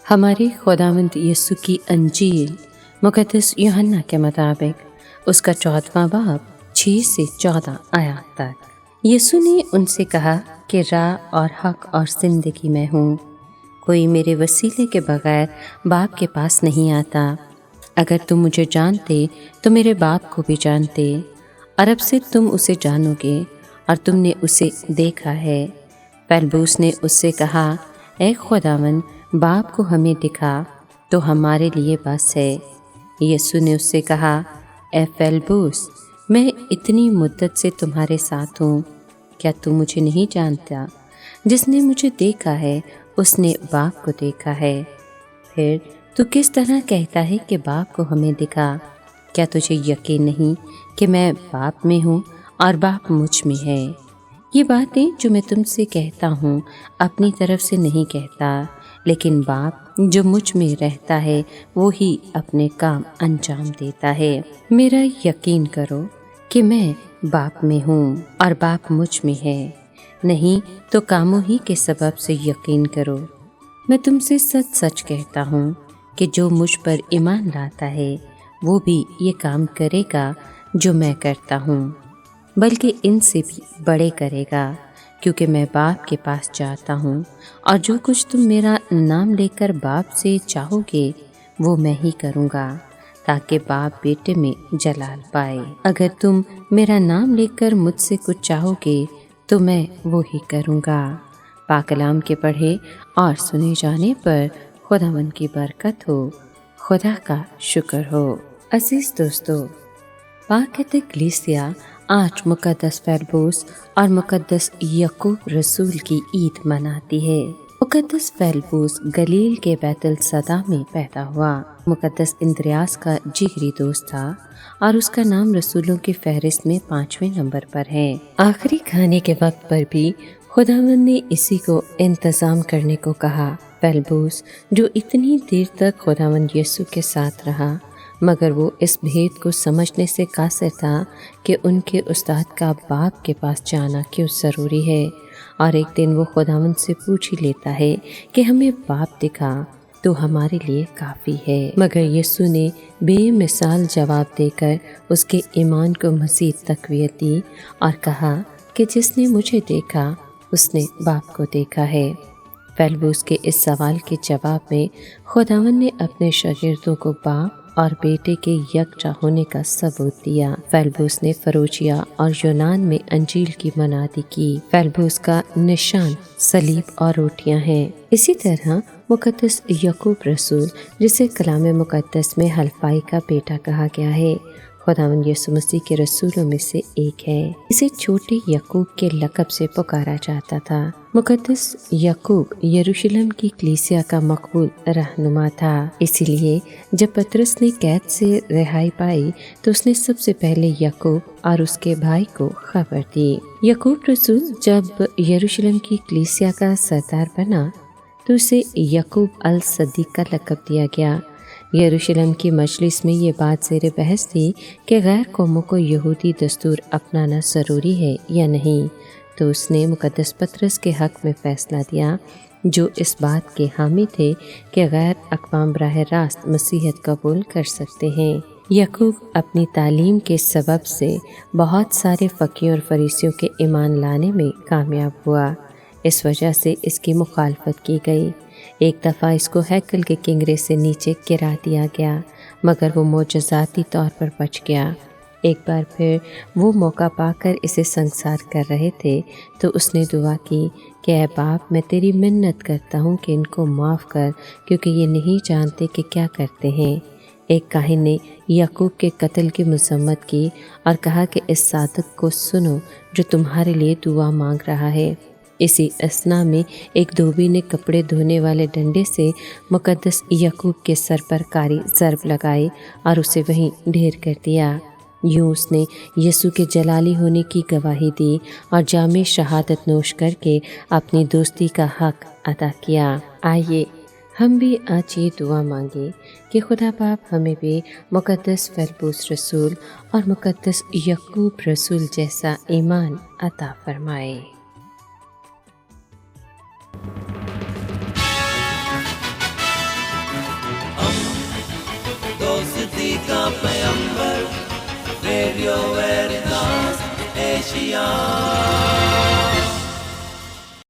ہمارے خداوند یسوع کی انجیل مقدس یوحنا کے مطابق اس کا 14واں باب 6 سے 14 آیات تک۔ یسوع نے ان سے کہا کہ راہ اور حق اور زندگی میں ہوں، کوئی میرے وسیلے کے بغیر باپ کے پاس نہیں آتا۔ اگر تم مجھے جانتے تو میرے باپ کو بھی جانتے، اور اب سے تم اسے جانو گے اور تم نے اسے دیکھا ہے۔ فیلبوس نے اس سے کہا، اے خداوند، باپ کو ہمیں دکھا تو ہمارے لیے بس ہے۔ یسوع نے اس سے کہا، اے فیلبوس، میں اتنی مدت سے تمہارے ساتھ ہوں، کیا تم مجھے نہیں جانتا؟ جس نے مجھے دیکھا ہے اس نے باپ کو دیکھا ہے۔ پھر تو کس طرح کہتا ہے کہ باپ کو ہمیں دکھا؟ کیا تجھے یقین نہیں کہ میں باپ میں ہوں اور باپ مجھ میں ہے؟ یہ باتیں جو میں تم سے کہتا ہوں اپنی طرف سے نہیں کہتا، لیکن باپ جو مجھ میں رہتا ہے وہی اپنے کام انجام دیتا ہے۔ میرا یقین کرو کہ میں باپ میں ہوں اور باپ مجھ میں ہے، نہیں تو کاموں ہی کے سبب سے یقین کرو۔ میں تم سے سچ سچ کہتا ہوں کہ جو مجھ پر ایمان لاتا ہے وہ بھی یہ کام کرے گا جو میں کرتا ہوں، بلکہ ان سے بھی بڑے کرے گا، کیونکہ میں باپ کے پاس جاتا ہوں، اور جو کچھ تم میرا نام لے کر باپ سے چاہو گے وہ میں ہی کروں گا، تاکہ باپ بیٹے میں جلال پائے۔ اگر تم میرا نام لے کر مجھ سے کچھ چاہو گے تو میں وہی کروں گا۔ پاک کلام کے پڑھے اور سنے جانے پر خداوند کی برکت ہو۔ خدا کا شکر ہو۔ عزیز دوستو، پاک کلیسیا آج مقدس فیلبوس اور مقدس یعقوب رسول کی عید مناتی ہے۔ مقدس فیلبوس گلیل کے بیت الصدا میں پیدا ہوا۔ مقدس اندریاس کا جگری دوست تھا اور اس کا نام رسولوں کی فہرست میں 5ویں نمبر پر ہے۔ آخری کھانے کے وقت پر بھی خداوند نے اسی کو انتظام کرنے کو کہا۔ فیلبوس جو اتنی دیر تک خداوند یسوع کے ساتھ رہا، مگر وہ اس بھید کو سمجھنے سے قاصر تھا کہ ان کے استاد کا باپ کے پاس جانا کیوں ضروری ہے، اور ایک دن وہ خداوند سے پوچھ ہی لیتا ہے کہ ہمیں باپ دکھا تو ہمارے لیے کافی ہے۔ مگر یسوع نے بے مثال جواب دے کر اس کے ایمان کو مزید تقویت دی اور کہا کہ جس نے مجھے دیکھا اس نے باپ کو دیکھا ہے۔ فیلبوس کے اس سوال کے جواب میں خداوند نے اپنے شاگردوں کو باپ اور بیٹے کے یکجا ہونے کا ثبوت دیا۔ فیلبوس نے فروچیا اور یونان میں انجیل کی منادی کی۔ فیلبوس کا نشان صلیب اور روٹیاں ہیں۔ اسی طرح مقدس یعقوب رسول، جسے کلام مقدس میں حلفائی کا بیٹا کہا گیا ہے، خداوند یسوع مسیح کے رسولوں میں سے ایک ہے۔ اسے چھوٹے یعقوب کے لقب سے پکارا جاتا تھا۔ مقدس یعقوب یروشلم کی کلیسیا کا مقبول رہنما تھا، اسی لیے جب پطرس نے قید سے رہائی پائی تو اس نے سب سے پہلے یعقوب اور اس کے بھائی کو خبر دی۔ یعقوب رسول جب یروشلم کی کلیسیا کا سردار بنا تو اسے یعقوب الصدیق کا لقب دیا گیا۔ یروشلم کی مجلس میں یہ بات زیر بحث تھی کہ غیر قوموں کو یہودی دستور اپنانا ضروری ہے یا نہیں، تو اس نے مقدس پطرس کے حق میں فیصلہ دیا، جو اس بات کے حامی تھے کہ غیر اقوام براہ راست مسیحیت قبول کر سکتے ہیں۔ یعقوب اپنی تعلیم کے سبب سے بہت سارے فقیہوں اور فریسیوں کے ایمان لانے میں کامیاب ہوا، اس وجہ سے اس کی مخالفت کی گئی۔ ایک دفعہ اس کو ہیکل کے کنگرے سے نیچے گرا دیا گیا، مگر وہ معجزاتی طور پر بچ گیا۔ ایک بار پھر وہ موقع پا کر اسے سنسار کر رہے تھے تو اس نے دعا کی کہ اے باپ، میں تیری منت کرتا ہوں کہ ان کو معاف کر، کیونکہ یہ نہیں جانتے کہ کیا کرتے ہیں۔ ایک کاہن نے یعقوب کے قتل کی مذمت کی اور کہا کہ اس صادق کو سنو جو تمہارے لیے دعا مانگ رہا ہے۔ اسی اثنا میں ایک دھوبی نے کپڑے دھونے والے ڈنڈے سے مقدس یعقوب کے سر پر کاری ضرب لگائی اور اسے وہیں ڈھیر کر دیا۔ یوں اس نے یسوع کے جلالی ہونے کی گواہی دی اور جامع شہادت نوش کر کے اپنی دوستی کا حق ادا کیا۔ آئیے ہم بھی آج یہ دعا مانگیں کہ خدا باپ ہمیں بھی مقدس فیلبوس رسول اور مقدس یعقوب رسول جیسا ایمان عطا فرمائے۔ اسی کا پیمبر ریڈیو ویریتاس ایشیا